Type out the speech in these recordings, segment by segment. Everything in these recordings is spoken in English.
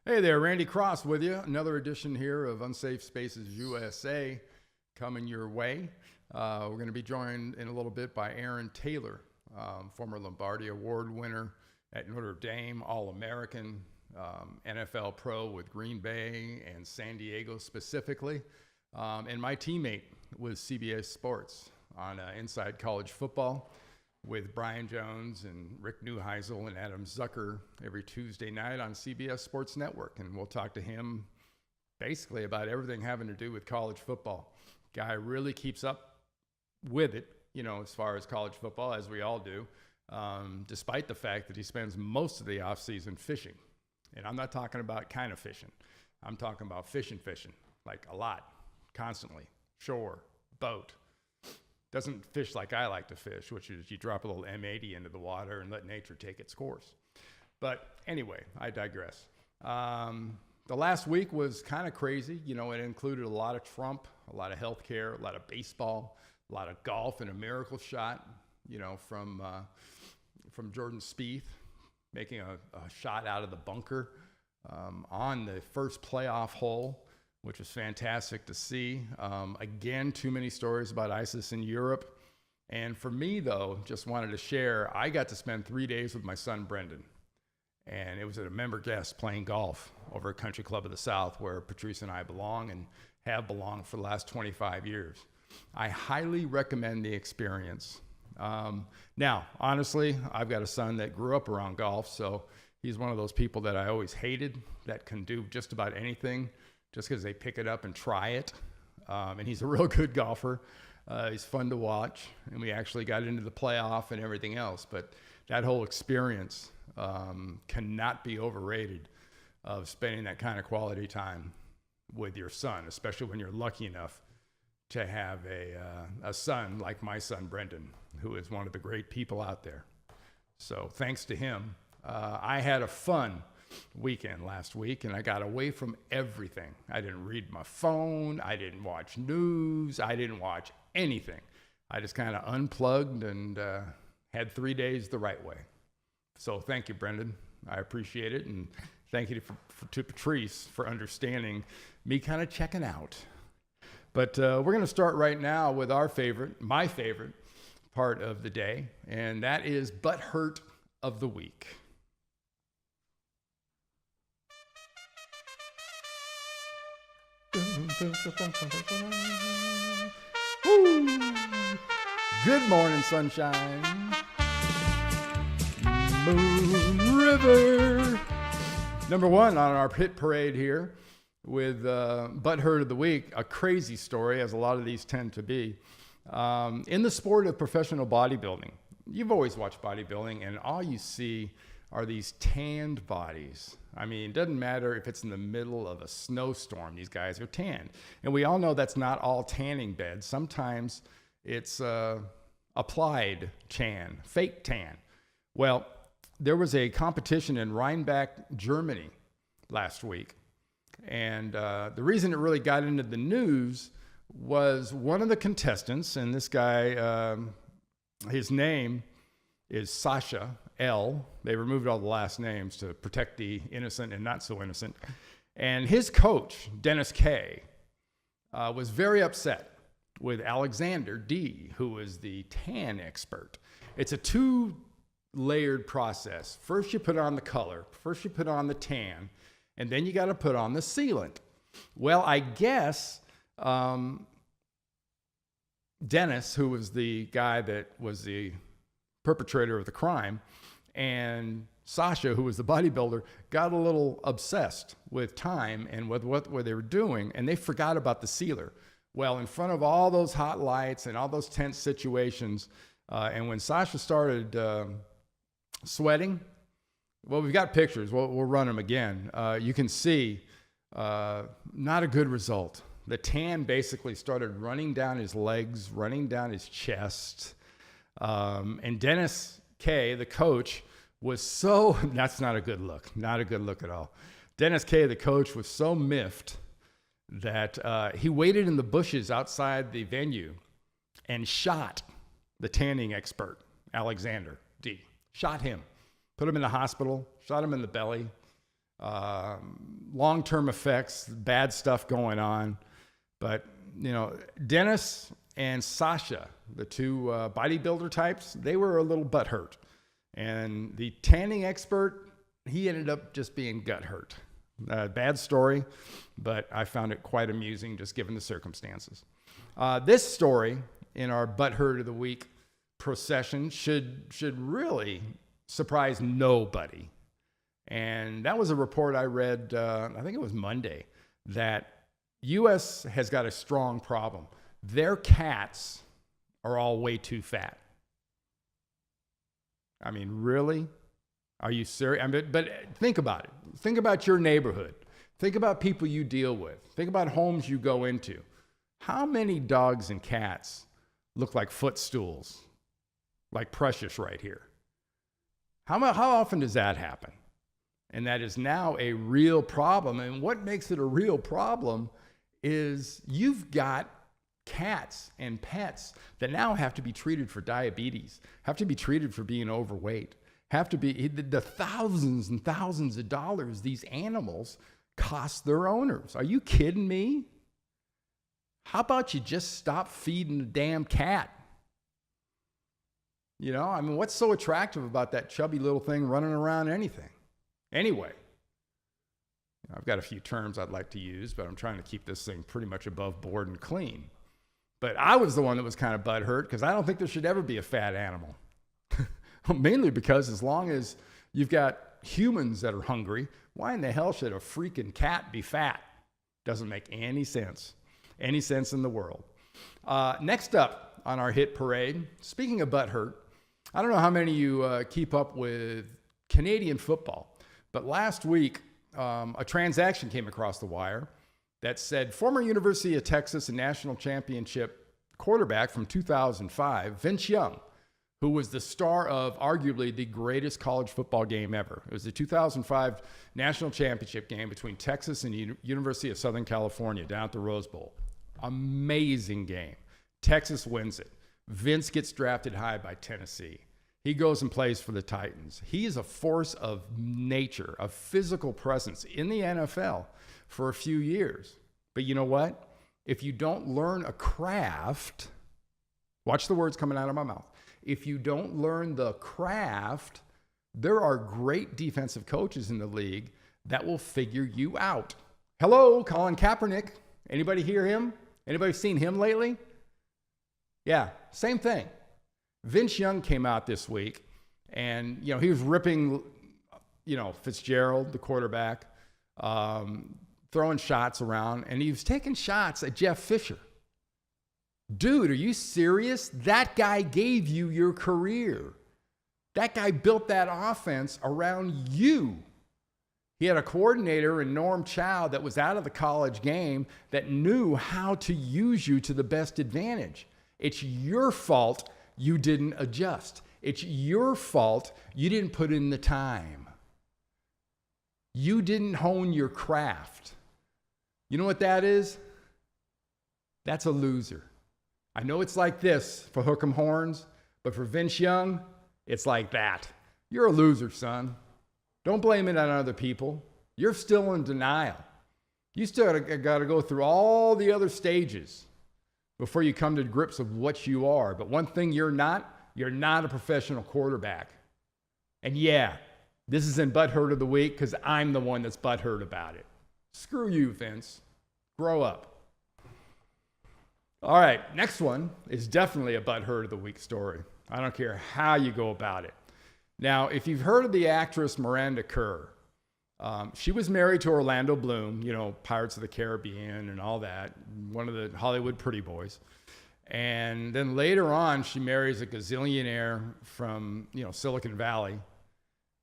Hey there, Randy Cross with you. Another edition here of Unsafe Spaces USA coming your way. We're going to be joined in a little bit by Aaron Taylor, former Lombardi Award winner at Notre Dame, All-American, NFL pro with Green Bay and San Diego specifically, and my teammate with CBS Sports on Inside College Football with Brian Jones and Rick Neuheisel and Adam Zucker every Tuesday night on CBS Sports Network. And we'll talk to him basically about everything having to do with college football. Guy really keeps up with it, as far as college football, as we all do, despite the fact that he spends most of the offseason fishing. And I'm not talking about kind of fishing. I'm talking about fishing, like a lot, constantly, shore, boat. Doesn't fish like I like to fish, which is you drop a little M80 into the water and let nature take its course. But anyway, I digress. The last week was kind of crazy. It included a lot of Trump, a lot of healthcare, a lot of baseball, a lot of golf, and a miracle shot, from Jordan Spieth, making a shot out of the bunker on the first playoff hole, which was fantastic to see. Again, too many stories about ISIS in Europe. And for me, though, just wanted to share, I got to spend 3 days with my son, Brendan. And it was at a member guest playing golf over at Country Club of the South, where Patrice and I belong and have belonged for the last 25 years. I highly recommend the experience. Now, honestly, I've got a son that grew up around golf, so he's one of those people that I always hated that can do just about anything just because they pick it up and try it. And he's a real good golfer. He's fun to watch, and we actually got into the playoff and everything else. But that whole experience cannot be overrated of spending that kind of quality time with your son, especially when you're lucky enough to have a son like my son, Brendan, who is one of the great people out there. So thanks to him, I had a fun weekend last week, and I got away from everything. I didn't read my phone. I didn't watch news. I didn't watch anything. I just kind of unplugged and had 3 days the right way. So thank you, Brendan. I appreciate it, and thank you to Patrice for understanding me kind of checking out. But we're going to start right now with my favorite part of the day, and that is Butt Hurt of the Week. Good morning, sunshine. Moon River. Number one on our hit parade here with Butt Hurt of the Week, a crazy story, as a lot of these tend to be. In the sport of professional bodybuilding, you've always watched bodybuilding, and all you see are these tanned bodies. I mean, it doesn't matter if it's in the middle of a snowstorm, these guys are tanned. And we all know that's not all tanning beds. Sometimes it's applied tan, fake tan. Well, there was a competition in Rheinbach, Germany last week. And the reason it really got into the news was one of the contestants, and this guy, his name is Sasha L. They removed all the last names to protect the innocent and not so innocent. And his coach, Dennis K., was very upset with Alexander D., who is the tan expert. It's a two-layered process. First you put on the color, first you put on the tan, and then you got to put on the sealant. Well, I guess Dennis, who was the guy that was the perpetrator of the crime, and Sasha, who was the bodybuilder, got a little obsessed with time and with what they were doing, and they forgot about the sealer. Well, in front of all those hot lights and all those tense situations, and when Sasha started sweating, well, we've got pictures. We'll run them again. You can see not a good result. The tan basically started running down his legs, running down his chest. And Dennis K., the coach, was that's not a good look. Not a good look at all. Dennis K., the coach, was so miffed that he waited in the bushes outside the venue and shot the tanning expert, Alexander D. Shot him. Put him in the hospital, shot him in the belly. long-term effects, bad stuff going on. But, Dennis and Sasha, the two bodybuilder types, they were a little butthurt. And the tanning expert, he ended up just being gut hurt. Bad story, but I found it quite amusing just given the circumstances. This story in our butthurt of the week procession should really surprise nobody. And that was a report I read, I think it was Monday, that U.S. has got a strong problem. Their cats are all way too fat. I mean, really? Are you serious? But think about it. Think about your neighborhood. Think about people you deal with. Think about homes you go into. How many dogs and cats look like footstools, like Precious right here? How often does that happen? And that is now a real problem. And what makes it a real problem is you've got cats and pets that now have to be treated for diabetes, have to be treated for being overweight, have to be the thousands and thousands of dollars these animals cost their owners. Are you kidding me? How about you just stop feeding the damn cat? What's so attractive about that chubby little thing running around anything? Anyway, I've got a few terms I'd like to use, but I'm trying to keep this thing pretty much above board and clean. But I was the one that was kind of butthurt because I don't think there should ever be a fat animal. Mainly because as long as you've got humans that are hungry, why in the hell should a freaking cat be fat? Doesn't make any sense. Any sense in the world. Next up on our hit parade, speaking of butthurt, I don't know how many of you keep up with Canadian football, but last week a transaction came across the wire that said former University of Texas and national championship quarterback from 2005, Vince Young, who was the star of arguably the greatest college football game ever. It was the 2005 national championship game between Texas and University of Southern California down at the Rose Bowl. Amazing game. Texas wins it. Vince gets drafted high by Tennessee. He goes and plays for the Titans. He is a force of nature, a physical presence in the NFL for a few years. But you know what? If you don't learn a craft, watch the words coming out of my mouth. If you don't learn the craft, there are great defensive coaches in the league that will figure you out. Hello, Colin Kaepernick. Anybody hear him? Anybody seen him lately? Yeah, same thing. Vince Young came out this week and, he was ripping, Fitzgerald, the quarterback, throwing shots around, and he was taking shots at Jeff Fisher. Dude, are you serious? That guy gave you your career. That guy built that offense around you. He had a coordinator in Norm Chow that was out of the college game that knew how to use you to the best advantage. It's your fault you didn't adjust. It's your fault you didn't put in the time. You didn't hone your craft. You know what that is? That's a loser. I know it's like this for Hook'em Horns, but for Vince Young, it's like that. You're a loser, son. Don't blame it on other people. You're still in denial. You still got to go through all the other stages before you come to grips with what you are. But one thing you're not a professional quarterback. And yeah, this is in Butthurt of the Week because I'm the one that's butthurt about it. Screw you, Vince. Grow up. All right, next one is definitely a Butthurt of the Week story. I don't care how you go about it. Now, if you've heard of the actress Miranda Kerr, she was married to Orlando Bloom, Pirates of the Caribbean and all that, one of the Hollywood pretty boys. And then later on, she marries a gazillionaire from, Silicon Valley.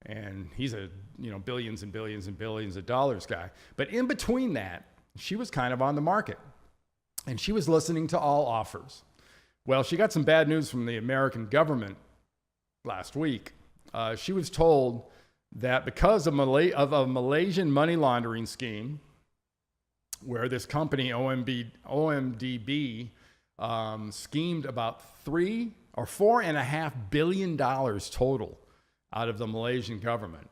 And he's a, billions and billions and billions of dollars guy. But in between that, she was kind of on the market. And she was listening to all offers. Well, she got some bad news from the American government last week. She was told that because of a Malaysian money laundering scheme, where this company, OMDB, schemed about $3 or $4.5 billion total out of the Malaysian government.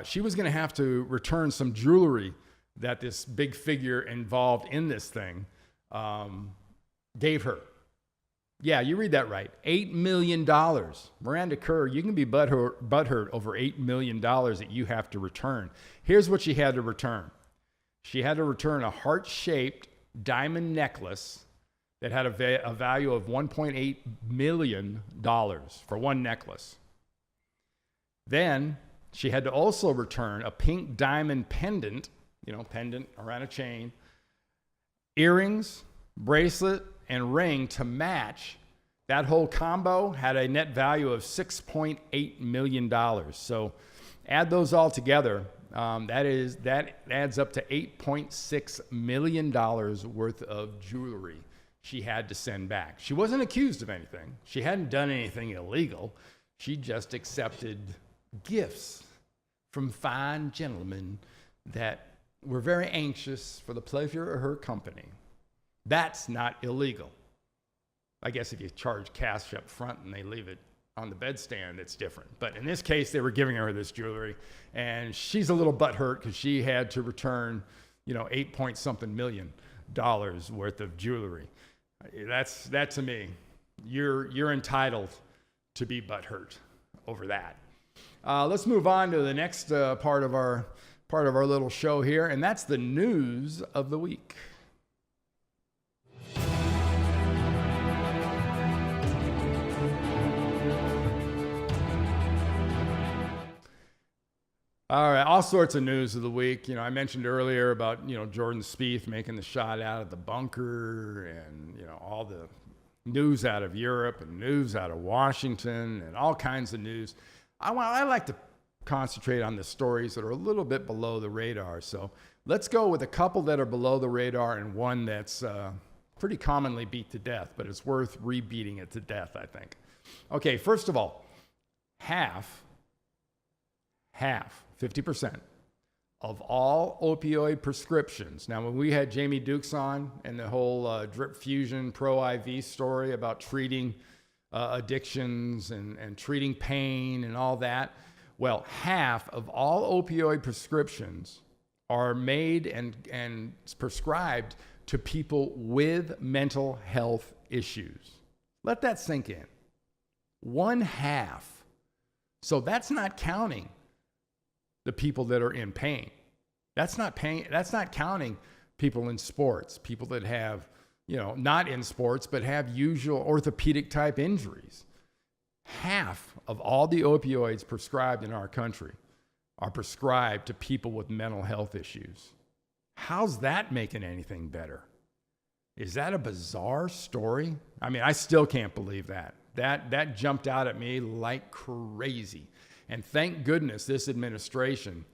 She was going to have to return some jewelry that this big figure involved in this thing gave her. Yeah, you read that right. $8 million. Miranda Kerr, you can be butthurt over $8 million that you have to return. Here's what she had to return. She had to return a heart-shaped diamond necklace that had a value of $1.8 million for one necklace. Then she had to also return a pink diamond pendant, pendant around a chain, earrings, bracelet, and ring to match. That whole combo had a net value of $6.8 million. So add those all together. That adds up to $8.6 million worth of jewelry she had to send back. She wasn't accused of anything. She hadn't done anything illegal. She just accepted gifts from fine gentlemen that were very anxious for the pleasure of her company. That's not illegal. I guess if you charge cash up front and they leave it on the bedstand, it's different. But in this case, they were giving her this jewelry, and she's a little butthurt because she had to return, $8-point-something million worth of jewelry. That to me, you're entitled to be butthurt over that. Let's move on to the next part of our little show here, and that's the news of the week. All right, all sorts of news of the week. I mentioned earlier about, Jordan Spieth making the shot out of the bunker, and, all the news out of Europe and news out of Washington and all kinds of news. I like to concentrate on the stories that are a little bit below the radar. So let's go with a couple that are below the radar and one that's pretty commonly beat to death, but it's worth rebeating it to death, I think. Okay, first of all, half, 50% of all opioid prescriptions. Now, when we had Jamie Dukes on and the whole Drip Fusion Pro IV story about treating addictions and treating pain and all that, well, half of all opioid prescriptions are made and prescribed to people with mental health issues. Let that sink in. 1/2. So that's not counting the people that are in pain. That's not counting people in sports, people that have, not in sports, but have usual orthopedic type injuries. Half of all the opioids prescribed in our country are prescribed to people with mental health issues. How's that making anything better? Is that a bizarre story? I mean, I still can't believe that. That jumped out at me like crazy. And thank goodness this administration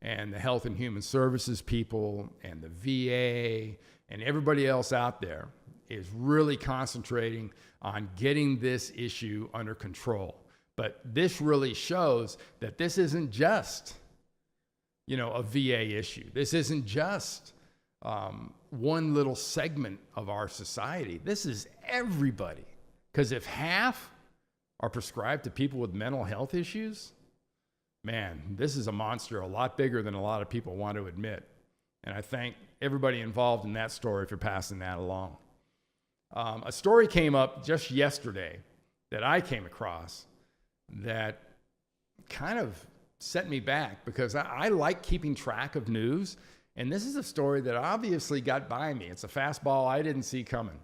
and the Health and Human Services people and the VA and everybody else out there is really concentrating on getting this issue under control. But this really shows that this isn't just, a VA issue. This isn't just one little segment of our society. This is everybody. Because if half are prescribed to people with mental health issues, man, this is a monster a lot bigger than a lot of people want to admit. And I thank everybody involved in that story for passing that along. A story came up just yesterday that I came across that kind of set me back because I like keeping track of news. And this is a story that obviously got by me. It's a fastball I didn't see coming.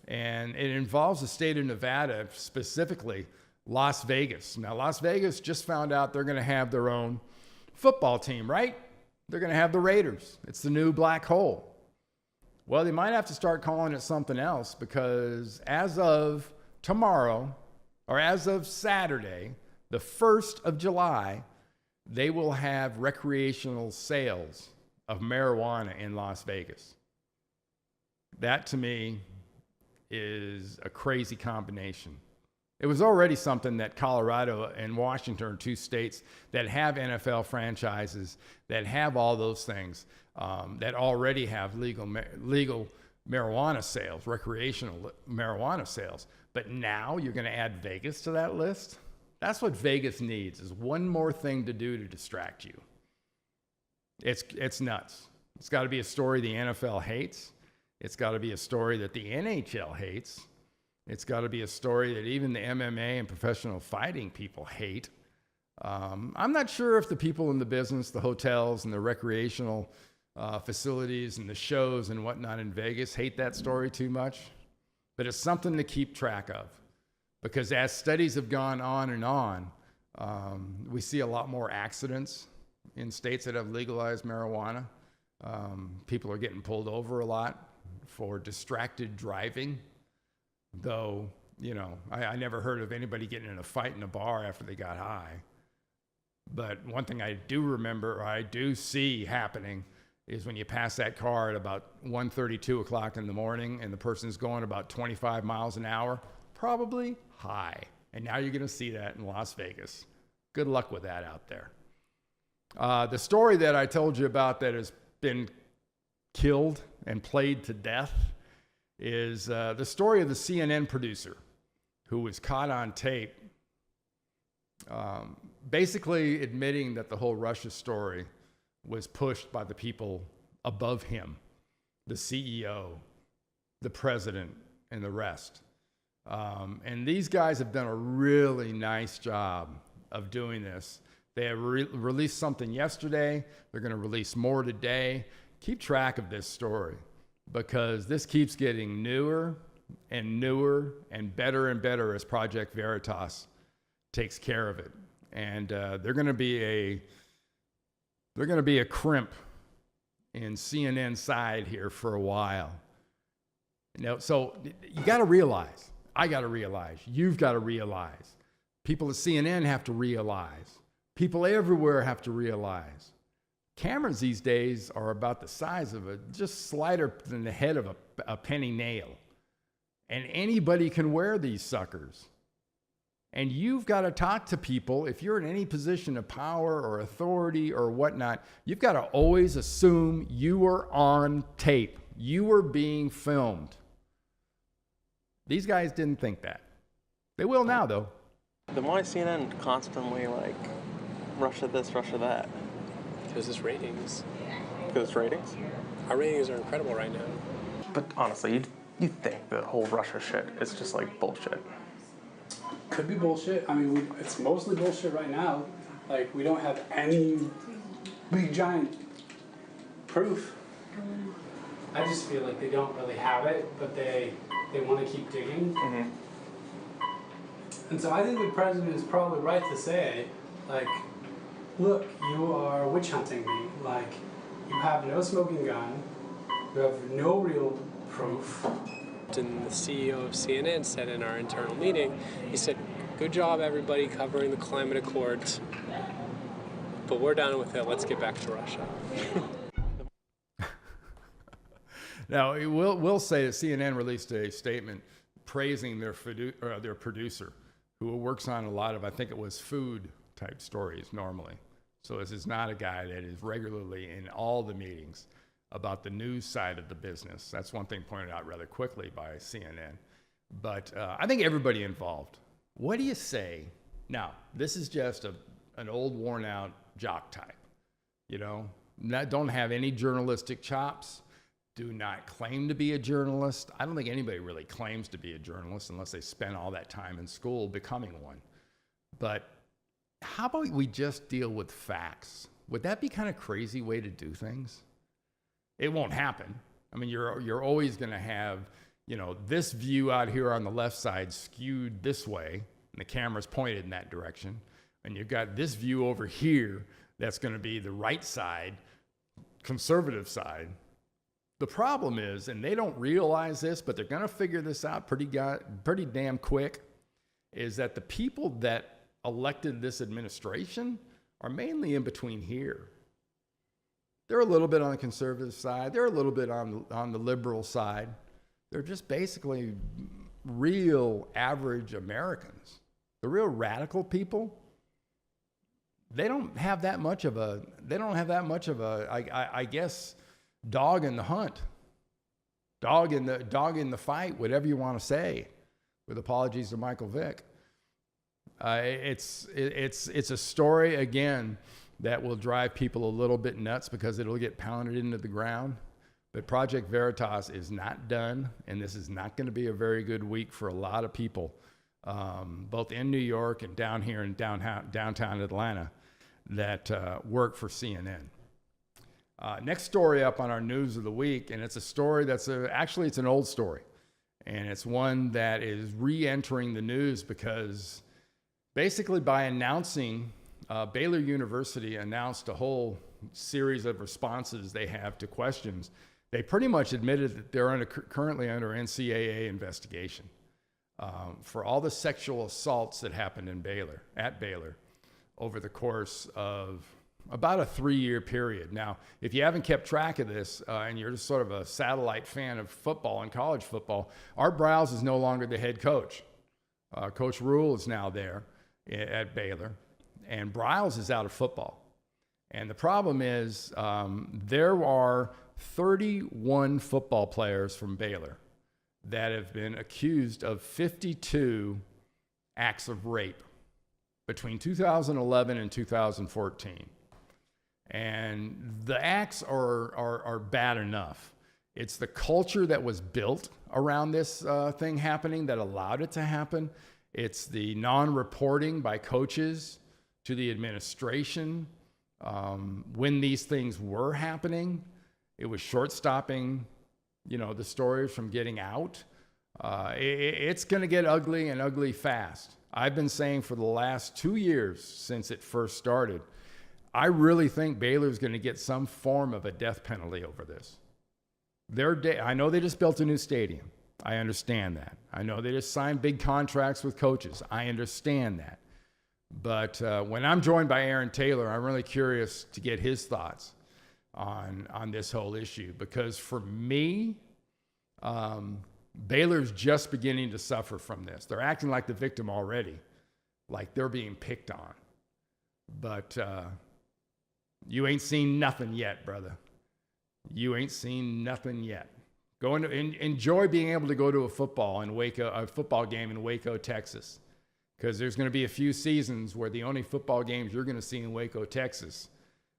And it involves the state of Nevada, specifically Las Vegas. Now, Las Vegas just found out they're going to have their own football team, right? They're going to have the Raiders. It's the new black hole. Well, they might have to start calling it something else because as of tomorrow, or as of Saturday, the 1st of July, they will have recreational sales of marijuana in Las Vegas. That, to me, is a crazy combination. It was already something that Colorado and Washington are two states that have NFL franchises, that have all those things, that already have legal marijuana sales, recreational marijuana sales. But now you're going to add Vegas to that list? That's what Vegas needs, is one more thing to do to distract you. It's nuts. It's got to be a story the NFL hates. It's got to be a story that the NHL hates. It's got to be a story that even the MMA and professional fighting people hate. I'm not sure if the people in the business, the hotels and the recreational facilities and the shows and whatnot in Vegas hate that story too much, but it's something to keep track of, because as studies have gone on and on, we see a lot more accidents in states that have legalized marijuana. People are getting pulled over a lot for distracted driving, though, you know, I never heard of anybody getting in a fight in a bar after they got high. But one thing I do remember, or I do see happening, is when you pass that car at about 1:30, 2 o'clock in the morning, and the person's going about 25 miles an hour, probably high. And now you're going to see that in Las Vegas. Good luck with that out there. The story that I told you about that has been killed and played to death is the story of the CNN producer who was caught on tape basically admitting that the whole Russia story was pushed by the people above him, the CEO, the president, and the rest. And these guys have done a really nice job of doing this. They have released something yesterday. They're going to release more today. Keep track of this story, because this keeps getting newer and better as Project Veritas takes care of it. And they're going to be a crimp in CNN side here for a while. You know, so you got to realize, I got to realize, you've got to realize, people at CNN have to realize, people everywhere have to realize, cameras these days are about the size of just slighter than the head of a penny nail. And anybody can wear these suckers. And you've got to talk to people. If you're in any position of power or authority or whatnot, you've got to always assume you are on tape. You are being filmed. These guys didn't think that. They will now, though. Then why is CNN constantly like, Russia this, Russia that? Because it's ratings. Because it's ratings? Our ratings are incredible right now. But honestly, you think the whole Russia shit is just like bullshit. Could be bullshit. I mean, it's mostly bullshit right now. Like, we don't have any big giant proof. I just feel like they don't really have it, but they want to keep digging. Mm-hmm. And so I think the president is probably right to say, like, look, you are witch hunting me. Like, you have no smoking gun. You have no real proof. And the CEO of CNN said in our internal meeting, he said, good job everybody covering the climate accords, but we're done with it, let's get back to Russia. Now, we'll say that CNN released a statement praising their producer, who works on a lot of, I think it was food type stories normally. So this is not a guy that is regularly in all the meetings about the news side of the business. That's one thing pointed out rather quickly by CNN. But I think everybody involved. What do you say? Now, this is just an old worn out jock type, you know, don't have any journalistic chops, do not claim to be a journalist. I don't think anybody really claims to be a journalist unless they spent all that time in school becoming one. But how about we just deal with facts? Would that be kind of crazy way to do things? It won't happen. I mean, you're always going to have, you know, this view out here on the left side skewed this way, and the camera's pointed in that direction. And you've got this view over here that's going to be the right side, conservative side. The problem is, and they don't realize this, but they're going to figure this out pretty damn quick, is that the people that elected this administration are mainly in between here. They're a little bit on the conservative side. They're a little bit on the liberal side. They're just basically real average Americans. The real radical people, they don't have that much of a, I guess, dog in the hunt, dog in the fight, whatever you want to say, with apologies to Michael Vick. It's a story again that will drive people a little bit nuts because it'll get pounded into the ground. But Project Veritas is not done, and this is not going to be a very good week for a lot of people, both in New York and down here in downtown Atlanta, that work for CNN. Next story up on our news of the week, and it's a story that's actually it's an old story, and it's one that is re-entering the news because basically by announcing, Baylor University announced a whole series of responses they have to questions. They pretty much admitted that they're currently under NCAA investigation for all the sexual assaults that happened at Baylor over the course of about a 3-year period. Now, if you haven't kept track of this and you're just sort of a satellite fan of football and college football, Art Briles is no longer the head coach. Coach Rule is now there at Baylor, and Briles is out of football. And the problem is there are 31 football players from Baylor that have been accused of 52 acts of rape between 2011 and 2014. And the acts are bad enough. It's the culture that was built around this thing happening that allowed it to happen. It's the non-reporting by coaches to the administration when these things were happening. It was short-stopping, the stories from getting out. It's going to get ugly and ugly fast. I've been saying for the last 2 years since it first started, I really think Baylor's going to get some form of a death penalty over this. I know they just built a new stadium. I understand that. I know they just signed big contracts with coaches. I understand that. But when I'm joined by Aaron Taylor, I'm really curious to get his thoughts on this whole issue, because for me, Baylor's just beginning to suffer from this. They're acting like the victim already, like they're being picked on. But you ain't seen nothing yet, brother. You ain't seen nothing yet. Enjoy being able to go to a football game in Waco, Texas, because there's going to be a few seasons where the only football games you're going to see in Waco, Texas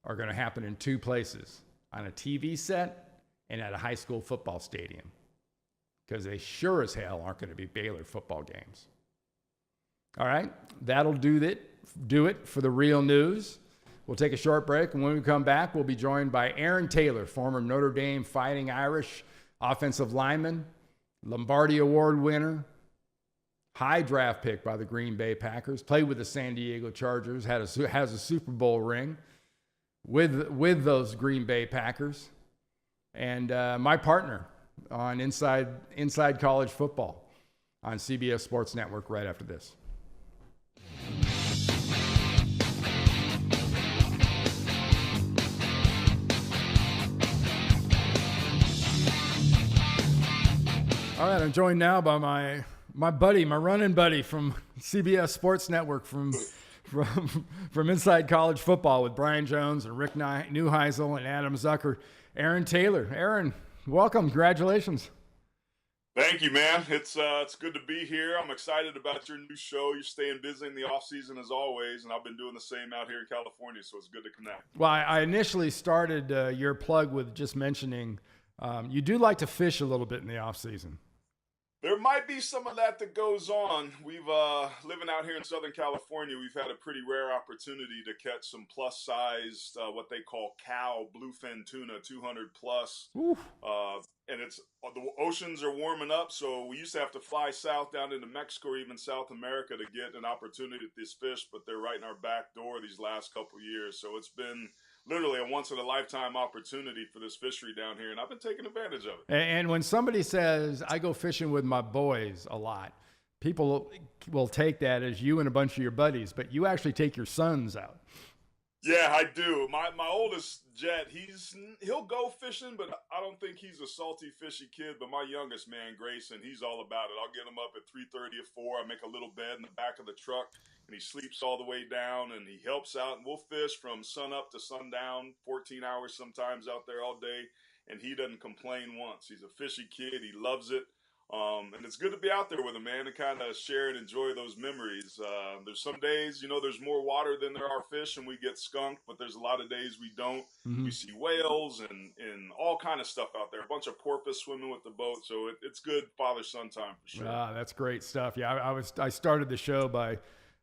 are going to happen in two places, on a TV set and at a high school football stadium, because they sure as hell aren't going to be Baylor football games. All right, that'll do it for the real news. We'll take a short break, and when we come back, we'll be joined by Aaron Taylor, former Notre Dame Fighting Irish offensive lineman, Lombardi Award winner, high draft pick by the Green Bay Packers, played with the San Diego Chargers, has a Super Bowl ring with those Green Bay Packers, and my partner on Inside College Football on CBS Sports Network right after this. All right, I'm joined now by my buddy, my running buddy from CBS Sports Network, from Inside College Football, with Brian Jones and Rick Neuheisel and Adam Zucker. Aaron Taylor. Aaron, welcome. Congratulations. Thank you, man. It's good to be here. I'm excited about your new show. You're staying busy in the off season as always, and I've been doing the same out here in California, so it's good to connect. Well, I initially started your plug with just mentioning you do like to fish a little bit in the off season. There might be some of that goes on. We've living out here in Southern California, we've had a pretty rare opportunity to catch some plus-sized, what they call cow bluefin tuna, 200 plus. And the oceans are warming up, so we used to have to fly south down into Mexico or even South America to get an opportunity at this fish, but they're right in our back door these last couple of years. So it's been literally a once-in-a-lifetime opportunity for this fishery down here, and I've been taking advantage of it. And when somebody says, I go fishing with my boys a lot, people will take that as you and a bunch of your buddies, but you actually take your sons out. Yeah, I do. My oldest, Jet, he'll go fishing, but I don't think he's a salty, fishy kid. But my youngest man, Grayson, he's all about it. I'll get him up at 3:30 or 4. I make a little bed in the back of the truck, and he sleeps all the way down, and he helps out. And we'll fish from sun up to sundown, 14 hours sometimes out there all day, and he doesn't complain once. He's a fishy kid. He loves it. And it's good to be out there with them, man, and kind of share and enjoy those memories. There's some days, there's more water than there are fish and we get skunked, but there's a lot of days we don't. Mm-hmm. We see whales and all kind of stuff out there. A bunch of porpoise swimming with the boat. So it's good father-son time for sure. That's great stuff. Yeah, I started the show by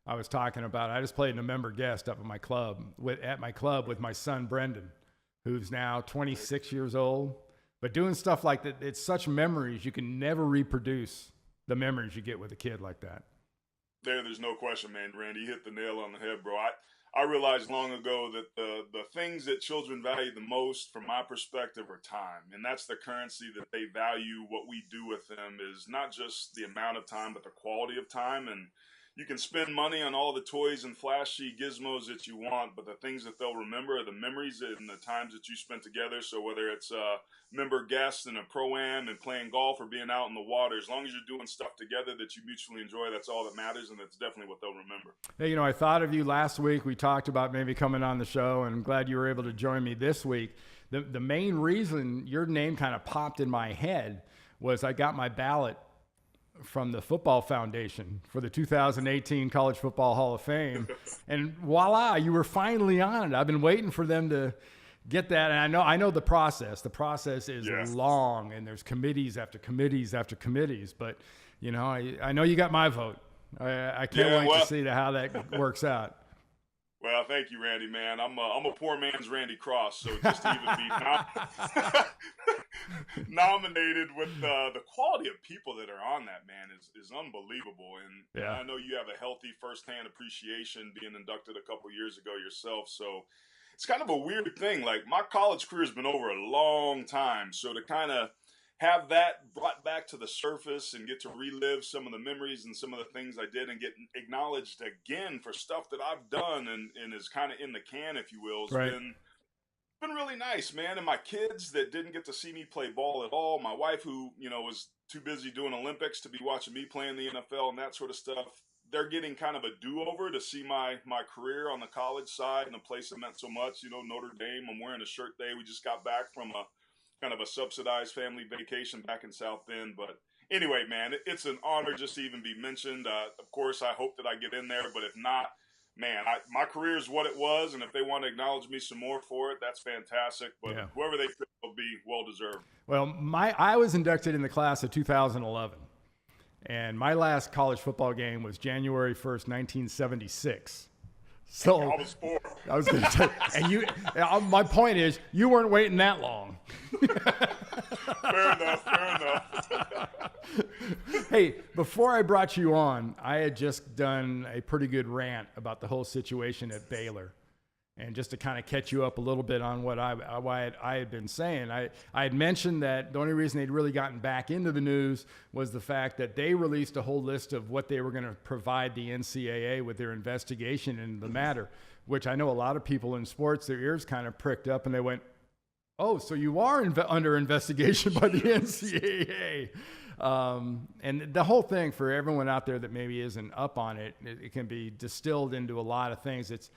I was talking about I just played a member guest up at my club with my son Brendan, who's now 26 years old. But doing stuff like that, it's such memories. You can never reproduce the memories you get with a kid like that. There's no question, man. Randy, you hit the nail on the head, bro. I realized long ago that the things that children value the most, from my perspective, are time. And that's the currency that they value. What we do with them is not just the amount of time, but the quality of time. And you can spend money on all the toys and flashy gizmos that you want, but the things that they'll remember are the memories and the times that you spent together. So whether it's member guests in a pro-am and playing golf or being out in the water, as long as you're doing stuff together that you mutually enjoy, that's all that matters, and that's definitely what they'll remember. Hey, I thought of you last week. We talked about maybe coming on the show, and I'm glad you were able to join me this week. The main reason your name kind of popped in my head was I got my ballot from the Football Foundation for the 2018 College Football Hall of Fame. And voila, you were finally on it. I've been waiting for them to get that. And I know the process. The process is long, and there's committees after committees after committees. But, I know you got my vote. I can't wait to see how that works out. Well, thank you, Randy, man. I'm a poor man's Randy Cross, so just to even be nominated with the quality of people that are on that, man, is unbelievable. And I know you have a healthy firsthand appreciation being inducted a couple years ago yourself, so it's kind of a weird thing. Like, my college career has been over a long time, so to kind of have that brought back to the surface and get to relive some of the memories and some of the things I did and get acknowledged again for stuff that I've done and is kind of in the can, if you will, has been really nice, man. And my kids that didn't get to see me play ball at all, my wife who, was too busy doing Olympics to be watching me play in the NFL and that sort of stuff, they're getting kind of a do-over to see my career on the college side and a place that meant so much, Notre Dame. I'm wearing a shirt today. We just got back from a kind of a subsidized family vacation back in South Bend. But anyway, man, it's an honor just to even be mentioned. Of course, I hope that I get in there, but if not, man, my career is what it was, and if they want to acknowledge me some more for it, that's fantastic. But whoever they pick will be well-deserved. Well, I was inducted in the class of 2011, and my last college football game was January 1st, 1976. So I was 4. I was going to say, and my point is, you weren't waiting that long. Fair enough. Hey, before I brought you on, I had just done a pretty good rant about the whole situation at Baylor. And just to kind of catch you up a little bit on what I had been saying, I had mentioned that the only reason they'd really gotten back into the news was the fact that they released a whole list of what they were going to provide the NCAA with their investigation into the matter, which I know a lot of people in sports, their ears kind of pricked up and they went, oh, so you are under investigation by the NCAA. And the whole thing, for everyone out there that maybe isn't up on it, it can be distilled into a lot of things. It's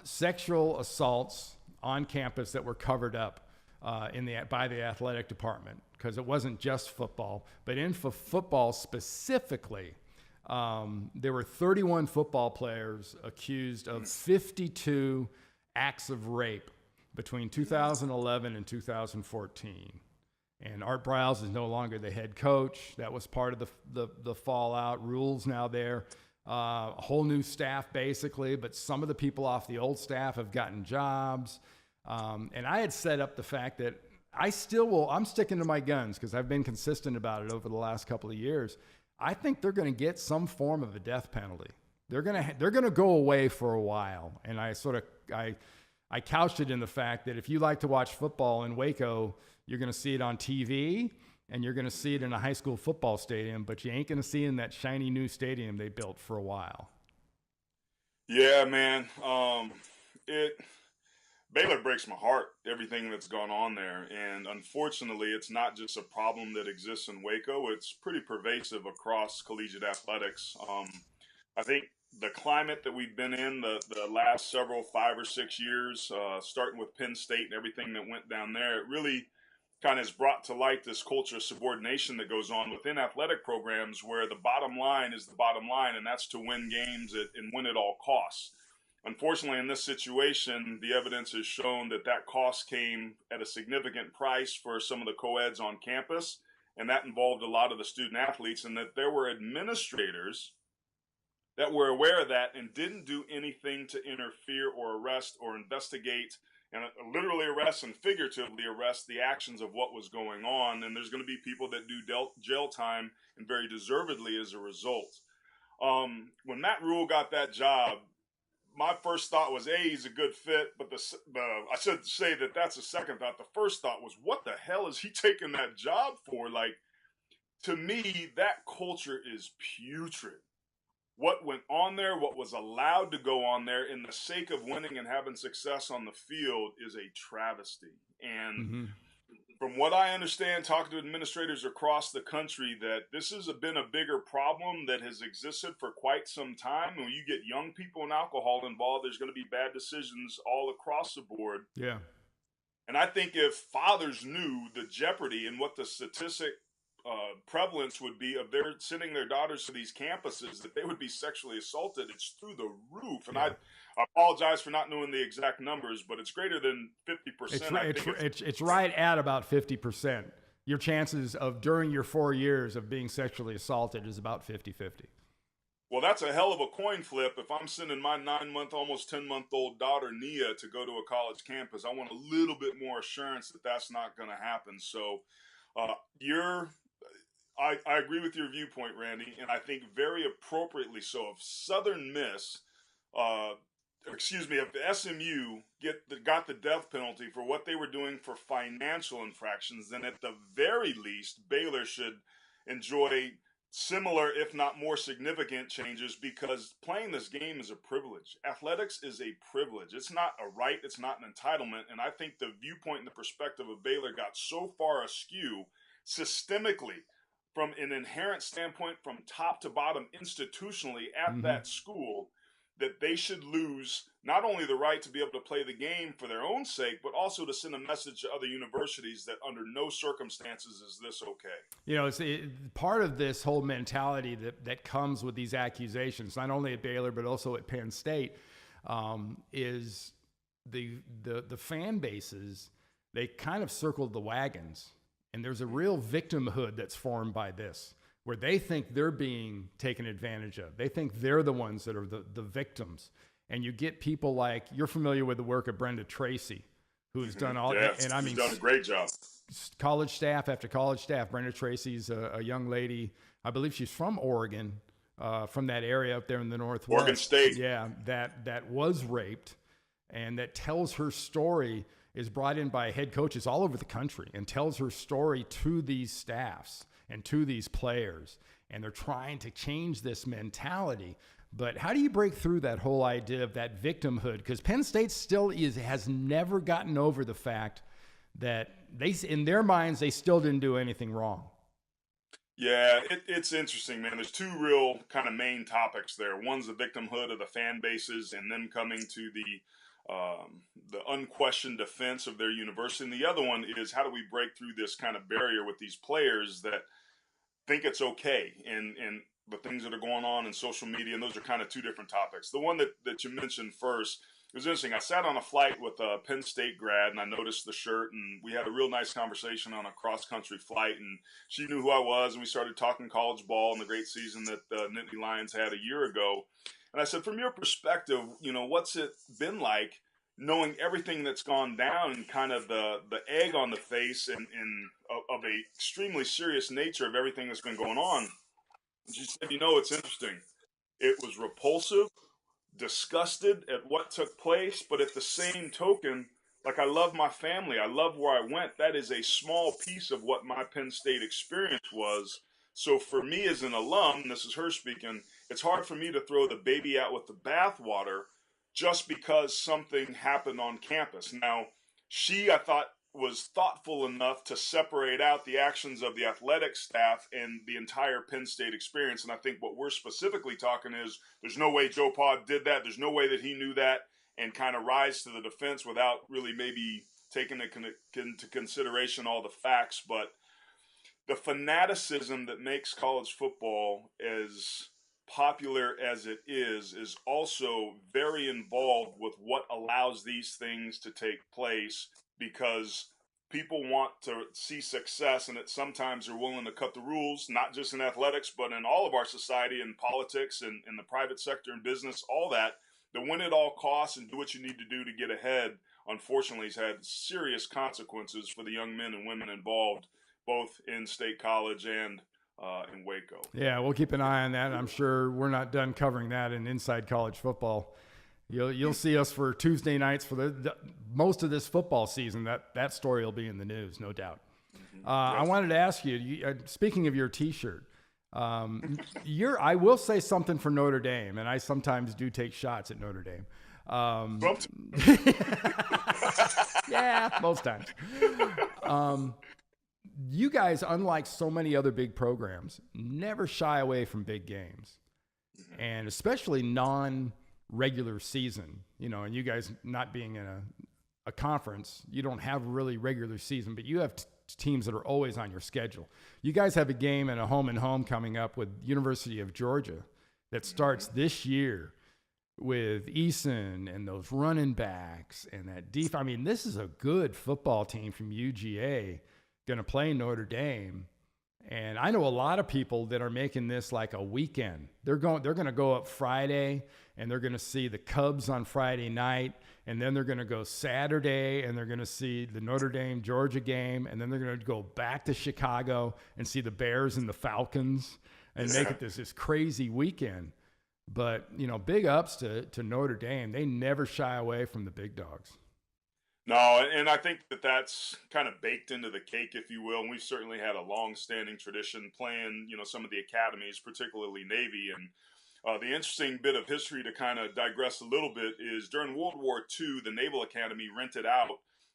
sexual assaults on campus that were covered up by the athletic department, because it wasn't just football, but in football specifically, there were 31 football players accused of 52 acts of rape between 2011 and 2014. And Art Briles is no longer the head coach. That was part of the fallout. Rules now there. A whole new staff, basically, but some of the people off the old staff have gotten jobs. And I had set up the fact that I'm sticking to my guns because I've been consistent about it over the last couple of years. I think they're going to get some form of a death penalty. They're going to go away for a while. And I couched it in the fact that if you like to watch football in Waco, you're going to see it on TV. And you're going to see it in a high school football stadium, but you ain't going to see it in that shiny new stadium they built for a while. Yeah, man. Baylor breaks my heart, everything that's gone on there. And unfortunately, it's not just a problem that exists in Waco. It's pretty pervasive across collegiate athletics. I think the climate that we've been in the last several 5 or 6 years, starting with Penn State and everything that went down there, it really kind of has brought to light this culture of subordination that goes on within athletic programs, where the bottom line is the bottom line, and that's to win games and win at all costs. Unfortunately, in this situation, the evidence has shown that that cost came at a significant price for some of the co-eds on campus, and that involved a lot of the student athletes, and that there were administrators that were aware of that and didn't do anything to interfere or arrest or investigate, and literally arrest and figuratively arrest the actions of what was going on. And there's going to be people that do jail time, and very deservedly as a result. When Matt Rule got that job, my first thought was, he's a good fit, but I should say that that's a second thought. The first thought was, what the hell is he taking that job for? Like, to me, that culture is putrid. What went on there, what was allowed to go on there in the sake of winning and having success on the field is a travesty. And from what I understand, talking to administrators across the country, that this has been a bigger problem that has existed for quite some time. When you get young people and alcohol involved, there's going to be bad decisions all across the board. Yeah. And I think if fathers knew the jeopardy and what the statistic prevalence would be of their sending their daughters to these campuses, that they would be sexually assaulted, it's through the roof. And I apologize for not knowing the exact numbers, but it's greater than 50%. It's right at about 50%. Your chances of during your 4 years of being sexually assaulted is about 50-50. Well, that's a hell of a coin flip. If I'm sending my 9-month, almost 10-month-old daughter, Nia, to go to a college campus, I want a little bit more assurance that that's not going to happen. So I agree with your viewpoint, Randy, and I think very appropriately so. If Southern Miss, if the SMU got the death penalty for what they were doing for financial infractions, then at the very least, Baylor should enjoy similar, if not more significant changes, because playing this game is a privilege. Athletics is a privilege. It's not a right. It's not an entitlement. And I think the viewpoint and the perspective of Baylor got so far askew systemically, from an inherent standpoint, from top to bottom, institutionally at that school, that they should lose not only the right to be able to play the game for their own sake, but also to send a message to other universities that under no circumstances is this okay. You know, it's part of this whole mentality that comes with these accusations, not only at Baylor, but also at Penn State, is the fan bases, they kind of circled the wagons. And there's a real victimhood that's formed by this, where they think they're being taken advantage of. They think they're the ones that are the victims. And you get people like, you're familiar with the work of Brenda Tracy, who's done all, and I mean, done a great job. College staff after college staff. Brenda Tracy's a young lady, I believe she's from Oregon, from that area up there in the Northwest. Oregon State. Yeah, that was raped, and that tells her story, is brought in by head coaches all over the country and tells her story to these staffs and to these players. And they're trying to change this mentality. But how do you break through that whole idea of that victimhood? Because Penn State still has never gotten over the fact that in their minds, they still didn't do anything wrong. Yeah, it's interesting, man. There's two real kind of main topics there. One's the victimhood of the fan bases and them coming to the unquestioned defense of their university. And the other one is, how do we break through this kind of barrier with these players that think it's okay, and the things that are going on in social media. And those are kind of two different topics. The one that you mentioned first, it was interesting. I sat on a flight with a Penn State grad, and I noticed the shirt, and we had a real nice conversation on a cross-country flight, and she knew who I was, and we started talking college ball and the great season that the Nittany Lions had a year ago. And I said, from your perspective, what's it been like knowing everything that's gone down, and kind of the egg on the face and of a extremely serious nature of everything that's been going on? And she said, it's interesting. It was repulsive, disgusted at what took place, but at the same token, like, I love my family. I love where I went. That is a small piece of what my Penn State experience was. So for me as an alum, this is her speaking, it's hard for me to throw the baby out with the bathwater just because something happened on campus. Now, she, I thought, was thoughtful enough to separate out the actions of the athletic staff and the entire Penn State experience. And I think what we're specifically talking is, there's no way Joe Pa did that. There's no way that he knew that, and kind of rise to the defense without really maybe taking into consideration all the facts, but the fanaticism that makes college football as popular as it is also very involved with what allows these things to take place, because people want to see success, and that sometimes they're willing to cut the rules, not just in athletics, but in all of our society, in politics and in the private sector and business, all that. The win at all costs and do what you need to do to get ahead, unfortunately, has had serious consequences for the young men and women involved, both in State College and in Waco. Yeah, we'll keep an eye on that. I'm sure we're not done covering that in Inside College Football. You'll see us for Tuesday nights for the most of this football season. That story will be in the news, no doubt. I wanted to ask you, speaking of your T-shirt, I will say something for Notre Dame, and I sometimes do take shots at Notre Dame. Yeah, most times. You guys, unlike so many other big programs, never shy away from big games, and especially non-regular season. And you guys not being in a conference, you don't have really regular season, but you have teams that are always on your schedule. You guys have a game and a home coming up with University of Georgia that starts this year with Eason and those running backs and that defense. I mean, this is a good football team from UGA going to play Notre Dame. And I know a lot of people that are making this like a weekend. They're going to go up Friday and they're going to see the Cubs on Friday night. And then they're going to go Saturday and they're going to see the Notre Dame Georgia game. And then they're going to go back to Chicago and see the Bears and the Falcons and make it this crazy weekend. But, big ups to Notre Dame. They never shy away from the big dogs. No, and I think that's kind of baked into the cake, if you will. And we've certainly had a long-standing tradition playing, some of the academies, particularly Navy. And the interesting bit of history to kind of digress a little bit is during World War II, the Naval Academy rented out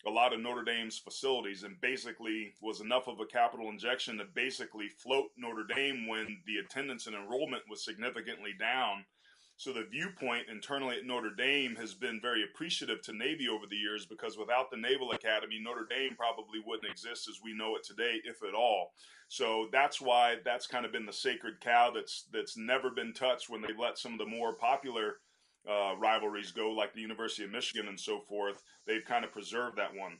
a lot of Notre Dame's facilities and basically was enough of a capital injection to basically float Notre Dame when the attendance and enrollment was significantly down. So the viewpoint internally at Notre Dame has been very appreciative to Navy over the years, because without the Naval Academy, Notre Dame probably wouldn't exist as we know it today, if at all. So that's why that's kind of been the sacred cow that's never been touched when they let some of the more popular rivalries go, like the University of Michigan and so forth. They've kind of preserved that one.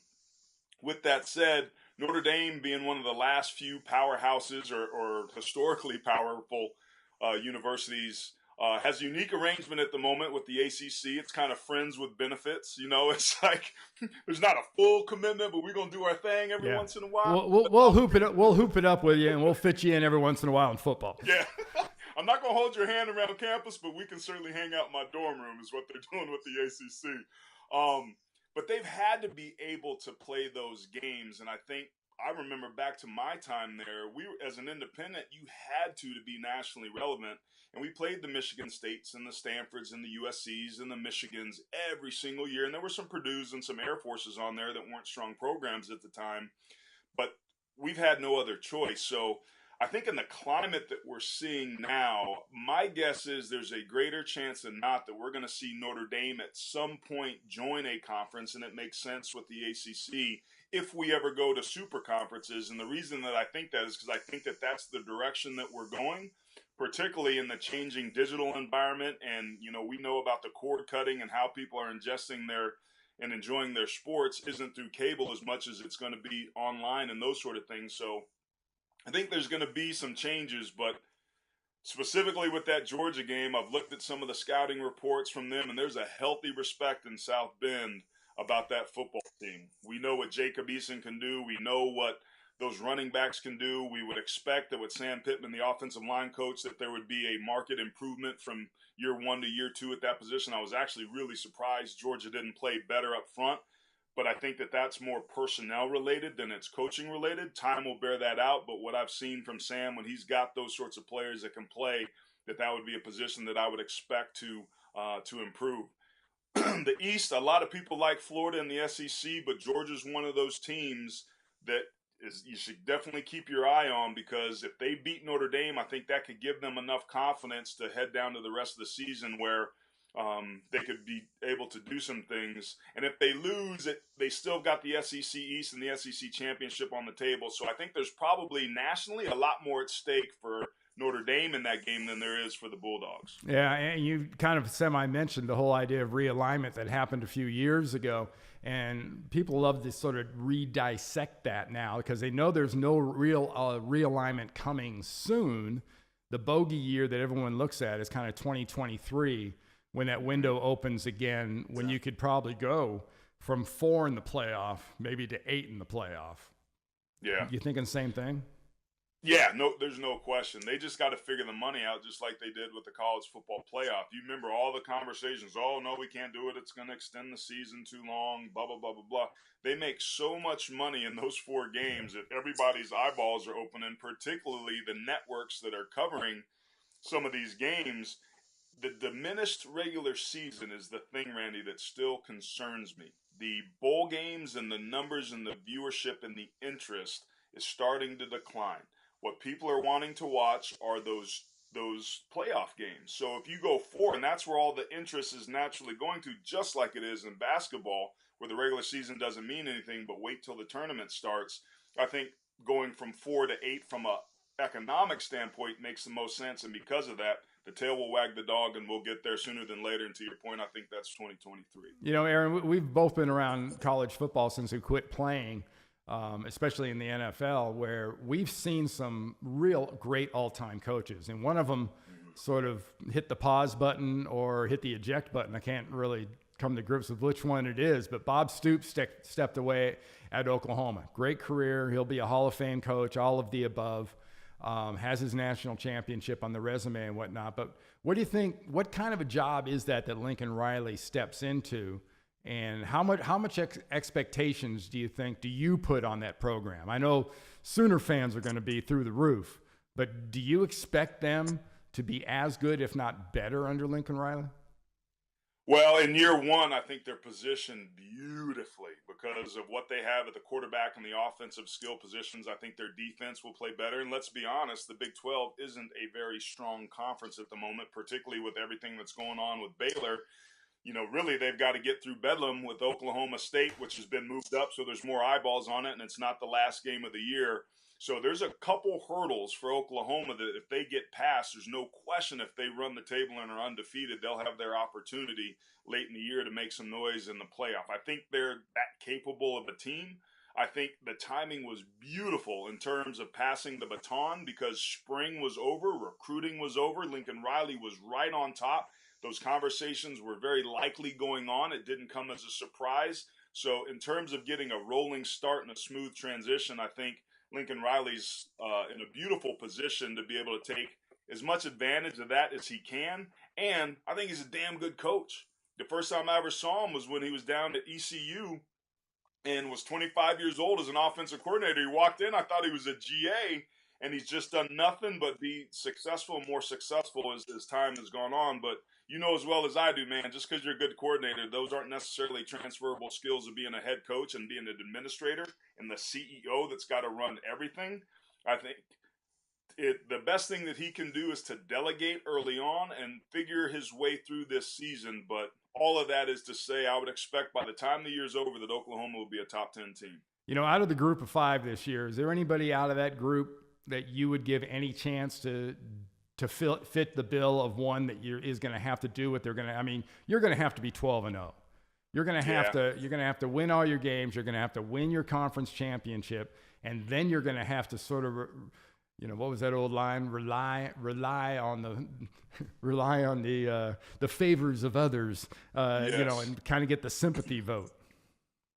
With that said, Notre Dame being one of the last few powerhouses or historically powerful universities, has a unique arrangement at the moment with the ACC. It's kind of friends with benefits. It's like there's not a full commitment, but we're gonna do our thing every once in a while. We'll hoop it up. We'll hoop it up with you, and we'll fit you in every once in a while in football. Yeah, I'm not gonna hold your hand around campus, but we can certainly hang out in my dorm room. Is what they're doing with the ACC. But they've had to be able to play those games, and I think. I remember back to my time there, as an independent, you had to be nationally relevant. And we played the Michigan States and the Stanfords and the USCs and the Michigans every single year. And there were some Purdue's and some Air Forces on there that weren't strong programs at the time. But we've had no other choice. So I think in the climate that we're seeing now, my guess is there's a greater chance than not that we're going to see Notre Dame at some point join a conference. And it makes sense with the ACC if we ever go to super conferences. And the reason that I think that is because I think that that's the direction that we're going, particularly in the changing digital environment. And, we know about the cord cutting and how people are ingesting and enjoying their sports isn't through cable as much as it's going to be online and those sort of things. So I think there's going to be some changes, but specifically with that Georgia game, I've looked at some of the scouting reports from them, and there's a healthy respect in South Bend about that football team. We know what Jacob Eason can do. We know what those running backs can do. We would expect that with Sam Pittman, the offensive line coach, that there would be a market improvement from year 1 to year 2 at that position. I was actually really surprised Georgia didn't play better up front, but I think that that's more personnel related than it's coaching related. Time will bear that out, but what I've seen from Sam when he's got those sorts of players that can play, that would be a position that I would expect to improve. The East, a lot of people like Florida and the SEC, but Georgia's one of those teams that you should definitely keep your eye on, because if they beat Notre Dame, I think that could give them enough confidence to head down to the rest of the season where they could be able to do some things. And if they lose, they still got the SEC East and the SEC Championship on the table. So I think there's probably nationally a lot more at stake for Notre Dame in that game than there is for the Bulldogs. Yeah, and you kind of semi-mentioned the whole idea of realignment that happened a few years ago. And people love to sort of re-dissect that now because they know there's no real realignment coming soon. The bogey year that everyone looks at is kind of 2023 when that window opens again, when you could probably go from 4 in the playoff, maybe to 8 in the playoff. Yeah. You thinking the same thing? Yeah, no, there's no question. They just got to figure the money out just like they did with the college football playoff. You remember all the conversations, oh, no, we can't do it. It's going to extend the season too long, blah, blah, blah, blah, blah. They make so much money in those 4 games that everybody's eyeballs are open, and particularly the networks that are covering some of these games. The diminished regular season is the thing, Randy, that still concerns me. The bowl games and the numbers and the viewership and the interest is starting to decline. What people are wanting to watch are those playoff games. So if you go 4, and that's where all the interest is naturally going to, just like it is in basketball, where the regular season doesn't mean anything, but wait till the tournament starts. I think going from 4 to 8 from a economic standpoint makes the most sense, and because of that, the tail will wag the dog, and we'll get there sooner than later. And to your point, I think that's 2023. You know, Aaron, we've both been around college football since we quit playing. Especially in the NFL, where we've seen some real great all-time coaches. And one of them sort of hit the pause button or hit the eject button. I can't really come to grips with which one it is, but Bob Stoops stepped away at Oklahoma. Great career. He'll be a Hall of Fame coach, all of the above. Has his national championship on the resume and whatnot. But what do you think, what kind of a job is that Lincoln Riley steps into? And how much expectations do you put on that program? I know Sooner fans are going to be through the roof, but do you expect them to be as good, if not better, under Lincoln Riley? Well, in year 1, I think they're positioned beautifully because of what they have at the quarterback and the offensive skill positions. I think their defense will play better. And let's be honest, the Big 12 isn't a very strong conference at the moment, particularly with everything that's going on with Baylor. You know, really, they've got to get through Bedlam with Oklahoma State, which has been moved up, so there's more eyeballs on it, and it's not the last game of the year. So there's a couple hurdles for Oklahoma that if they get past, there's no question if they run the table and are undefeated, they'll have their opportunity late in the year to make some noise in the playoff. I think they're that capable of a team. I think the timing was beautiful in terms of passing the baton because spring was over, recruiting was over, Lincoln Riley was right on top. Those conversations were very likely going on. It didn't come as a surprise. So in terms of getting a rolling start and a smooth transition, I think Lincoln Riley's in a beautiful position to be able to take as much advantage of that as he can. And I think he's a damn good coach. The first time I ever saw him was when he was down at ECU and was 25 years old as an offensive coordinator. He walked in, I thought he was a GA, and he's just done nothing but be successful, more successful as time has gone on. But you know as well as I do, man, just because you're a good coordinator, those aren't necessarily transferable skills of being a head coach and being an administrator and the CEO that's got to run everything. I think the best thing that he can do is to delegate early on and figure his way through this season. But all of that is to say I would expect by the time the year's over that Oklahoma will be a top 10 team. You know, out of the group of 5 this year, is there anybody out of that group that you would give any chance to fit the bill of one that is going to have to do what they're going to? I mean, you're going to have to be 12-0. You're going to have to win all your games. You're going to have to win your conference championship, and then you're going to have to sort of, you know, what was that old line? Rely on the favors of others, yes. You know, and kind of get the sympathy vote.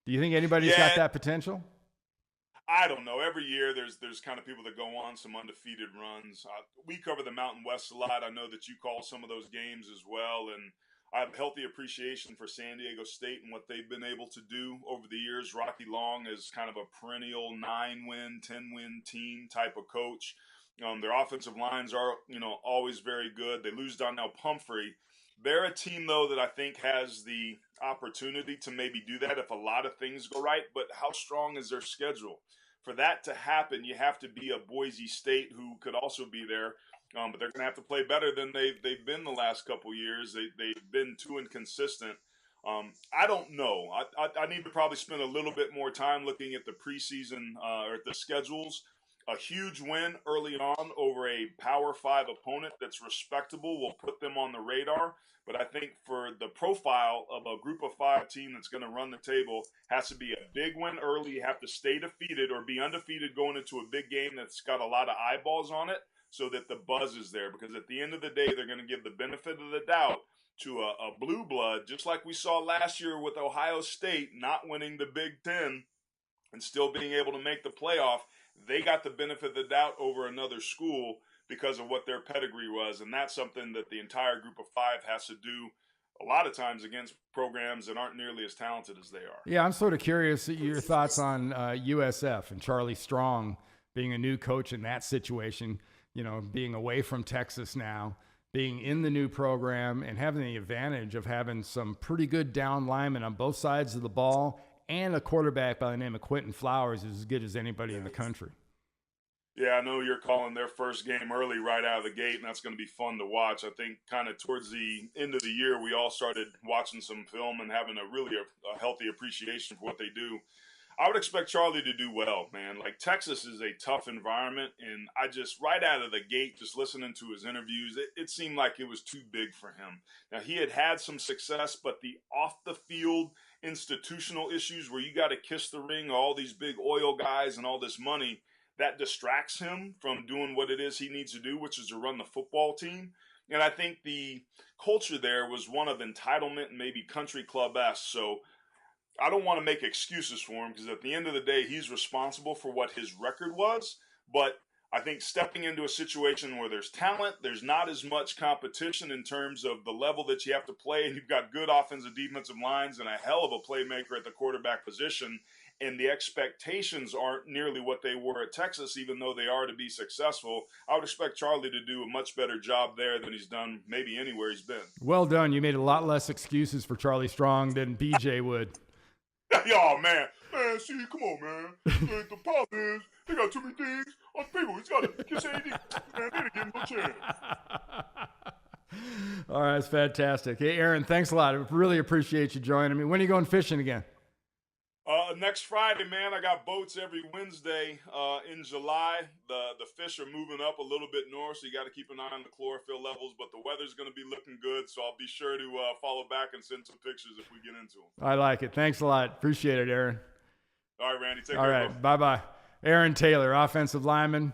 Do you think anybody's got that potential? I don't know. Every year there's kind of people that go on some undefeated runs. We cover the Mountain West a lot. I know that you call some of those games as well. And I have healthy appreciation for San Diego State and what they've been able to do over the years. Rocky Long is kind of a perennial 9-win, 10-win team type of coach. Their offensive lines are, you know, always very good. They lose Donnell Pumphrey. They're a team, though, that I think has the opportunity to maybe do that if a lot of things go right. But how strong is their schedule? For that to happen, you have to be a Boise State who could also be there. But they're going to have to play better than they've been the last couple years. They've been too inconsistent. I don't know. I need to probably spend a little bit more time looking at the preseason or at the schedules. A huge win early on over a Power 5 opponent that's respectable will put them on the radar. But I think for the profile of a group of 5 team that's going to run the table, has to be a big win early. You have to stay defeated or be undefeated going into a big game that's got a lot of eyeballs on it so that the buzz is there. Because at the end of the day, they're going to give the benefit of the doubt to a blue blood, just like we saw last year with Ohio State not winning the Big Ten and still being able to make the playoff. They got the benefit of the doubt over another school because of what their pedigree was, and that's something that the entire group of 5 has to do a lot of times against programs that aren't nearly as talented as they are. Yeah, I'm sort of curious your thoughts on USF and Charlie Strong being a new coach in that situation, you know, being away from Texas now, being in the new program and having the advantage of having some pretty good down linemen on both sides of the ball and a quarterback by the name of Quentin Flowers is as good as anybody in the country. Yeah, I know you're calling their first game early right out of the gate, and that's going to be fun to watch. I think kind of towards the end of the year, we all started watching some film and having a healthy appreciation for what they do. I would expect Charlie to do well, man. Like, Texas is a tough environment, and I just, right out of the gate, just listening to his interviews, it seemed like it was too big for him. Now, he had some success, but the off-the-field institutional issues where you got to kiss the ring, all these big oil guys and all this money, that distracts him from doing what it is he needs to do, which is to run the football team. And I think the culture there was one of entitlement and maybe country club-esque. So I don't want to make excuses for him because at the end of the day, he's responsible for what his record was. But I think stepping into a situation where there's talent, there's not as much competition in terms of the level that you have to play, and you've got good offensive defensive lines and a hell of a playmaker at the quarterback position, and the expectations aren't nearly what they were at Texas, even though they are to be successful. I would expect Charlie to do a much better job there than he's done maybe anywhere he's been. Well done. You made a lot less excuses for Charlie Strong than BJ would. Yo, man, see, come on, man. The problem is, he got too many things on people. He's got to kiss anything, man. They didn't give him no chance. All right, that's fantastic. Hey, Aaron, thanks a lot. I really appreciate you joining me. When are you going fishing again? Next Friday, man. I got boats every Wednesday in July. The fish are moving up a little bit north, so you got to keep an eye on the chlorophyll levels. But the weather's going to be looking good, so I'll be sure to follow back and send some pictures if we get into them. I like it. Thanks a lot. Appreciate it, Aaron. All right, Randy. Take care. All right, bye-bye. Aaron Taylor, offensive lineman,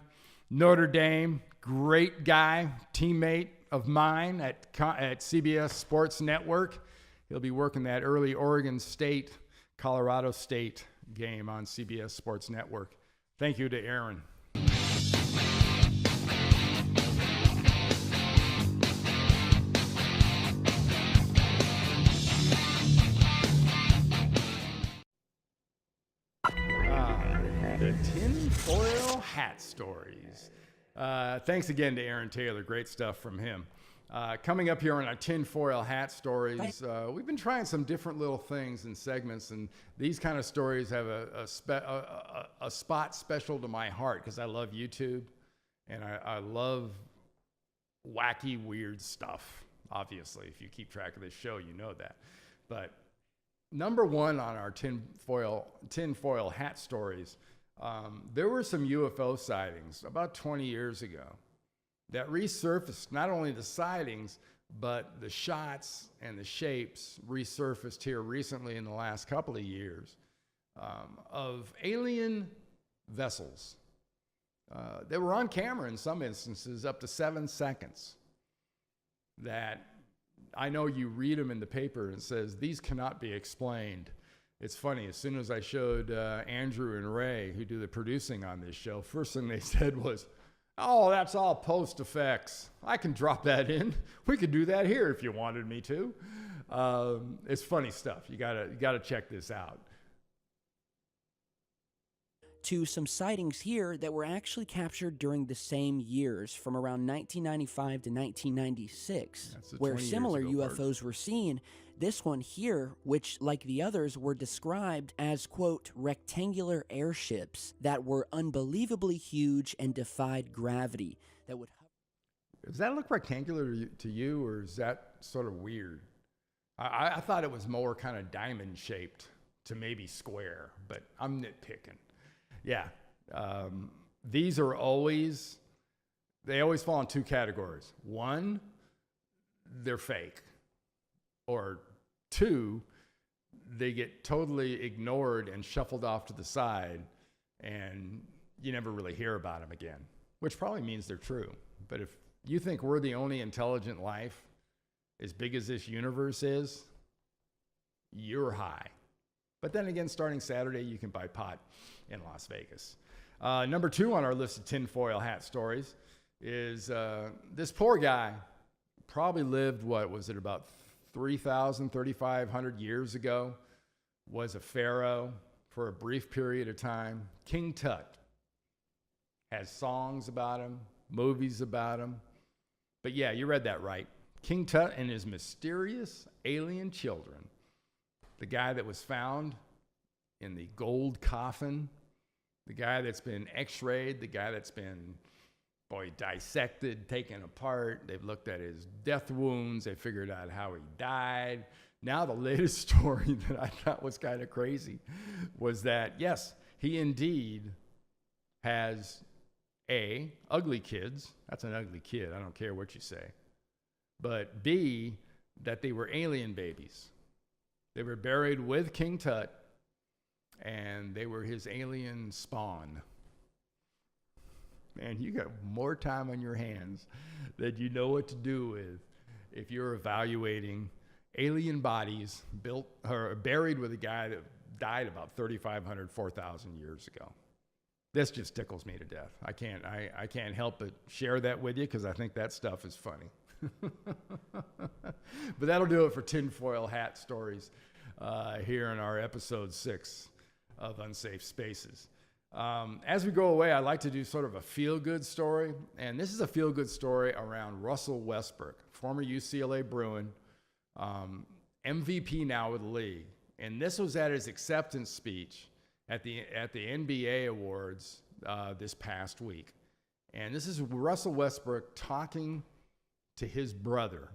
Notre Dame, great guy, teammate of mine at CBS Sports Network. He'll be working that early Oregon State, Colorado State game on CBS Sports Network. Thank you to Aaron. The Tinfoil Hat Stories. Thanks again to Aaron Taylor. Great stuff from him. Coming up here on our Tinfoil Hat Stories, we've been trying some different little things and segments, and these kind of stories have a spot special to my heart because I love YouTube, and I love wacky, weird stuff. Obviously, if you keep track of this show, you know that. But number one on our Tinfoil Hat Stories, there were some UFO sightings about 20 years ago that resurfaced. Not only the sightings, but the shots and the shapes resurfaced here recently in the last couple of years of alien vessels. They were on camera in some instances up to 7 seconds. That I know you read them in the paper and it says, these cannot be explained. It's funny, as soon as I showed Andrew and Ray, who do the producing on this show, first thing they said was, oh, that's all post effects. I can drop that in. We could do that here if you wanted me to. It's funny stuff. You gotta check this out. To some sightings here that were actually captured during the same years, from around 1995 to 1996, where similar UFOs were seen. This one here, which, like the others, were described as, quote, rectangular airships that were unbelievably huge and defied gravity. That would Does that look rectangular to you, or is that sort of weird? I thought it was more kind of diamond shaped to maybe square, but I'm nitpicking. Yeah. These are always, they always fall in two categories. One, they're fake. Or two, they get totally ignored and shuffled off to the side, and you never really hear about them again, which probably means they're true. But if you think we're the only intelligent life as big as this universe is, you're high. But then again, starting Saturday, you can buy pot in Las Vegas. Number 2 on our list of tinfoil hat stories is this poor guy probably lived, what was it, about 3,000, 3,500 years ago, was a pharaoh for a brief period of time. King Tut has songs about him, movies about him. But yeah, you read that right. King Tut and his mysterious alien children. The guy that was found in the gold coffin, the guy that's been x-rayed, the guy that's been, dissected, taken apart. They've looked at his death wounds. They figured out how he died. Now the latest story that I thought was kind of crazy was that, yes, he indeed has A, ugly kids. That's an ugly kid. I don't care what you say. But B, that they were alien babies. They were buried with King Tut, and they were his alien spawn. Man, you got more time on your hands than you know what to do with if you're evaluating alien bodies built or buried with a guy that died about 3,500, 4,000 years ago. This just tickles me to death. I can't help but share that with you because I think that stuff is funny. But that'll do it for Tinfoil Hat Stories here in our episode 6 of Unsafe Spaces. As we go away, I'd like to do sort of a feel-good story, and this is a feel-good story around Russell Westbrook, former UCLA Bruin, MVP now with the league, and this was at his acceptance speech at the NBA Awards this past week. And this is Russell Westbrook talking to his brother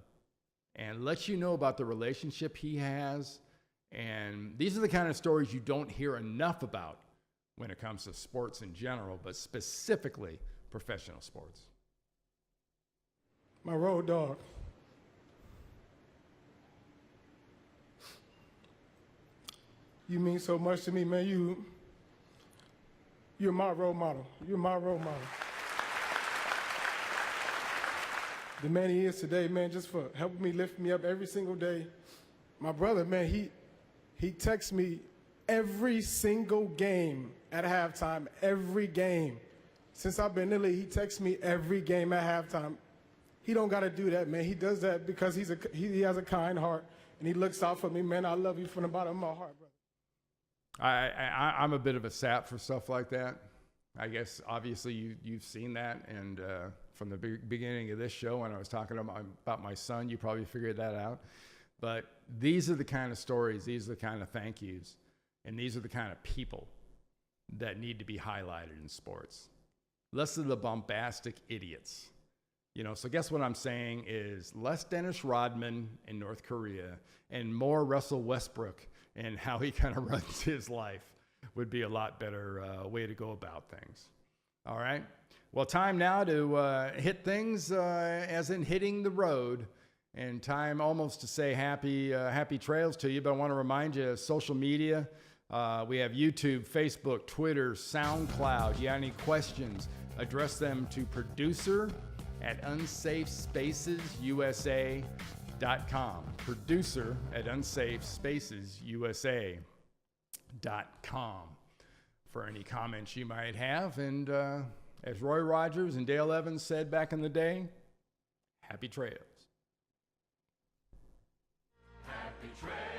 and lets you know about the relationship he has. And these are the kind of stories you don't hear enough about when it comes to sports in general, but specifically professional sports. My road dog. You mean so much to me, man. You're my role model. You're my role model. The man he is today, man, just for helping me, lift me up every single day. My brother, man, he texts me every single game at halftime, every game. Since I've been in the league, he texts me every game at halftime. He don't got to do that, man. He does that because he has a kind heart, and he looks out for me, man. I love you from the bottom of my heart, brother. I'm a bit of a sap for stuff like that. I guess, obviously, you've seen that, and from the beginning of this show when I was talking about my son, you probably figured that out. But these are the kind of stories, these are the kind of thank yous, and these are the kind of people that need to be highlighted in sports. Less of the bombastic idiots. So guess what I'm saying is less Dennis Rodman in North Korea and more Russell Westbrook and how he kind of runs his life would be a lot better way to go about things. All right. Well, time now to hit things as in hitting the road, and time almost to say happy trails to you. But I want to remind you of social media. We have YouTube, Facebook, Twitter, SoundCloud. You got any questions, address them to producer@unsafespacesUSA.com. Producer@unsafespacesUSA.com for any comments you might have. And as Roy Rogers and Dale Evans said back in the day, happy trails. Happy trails.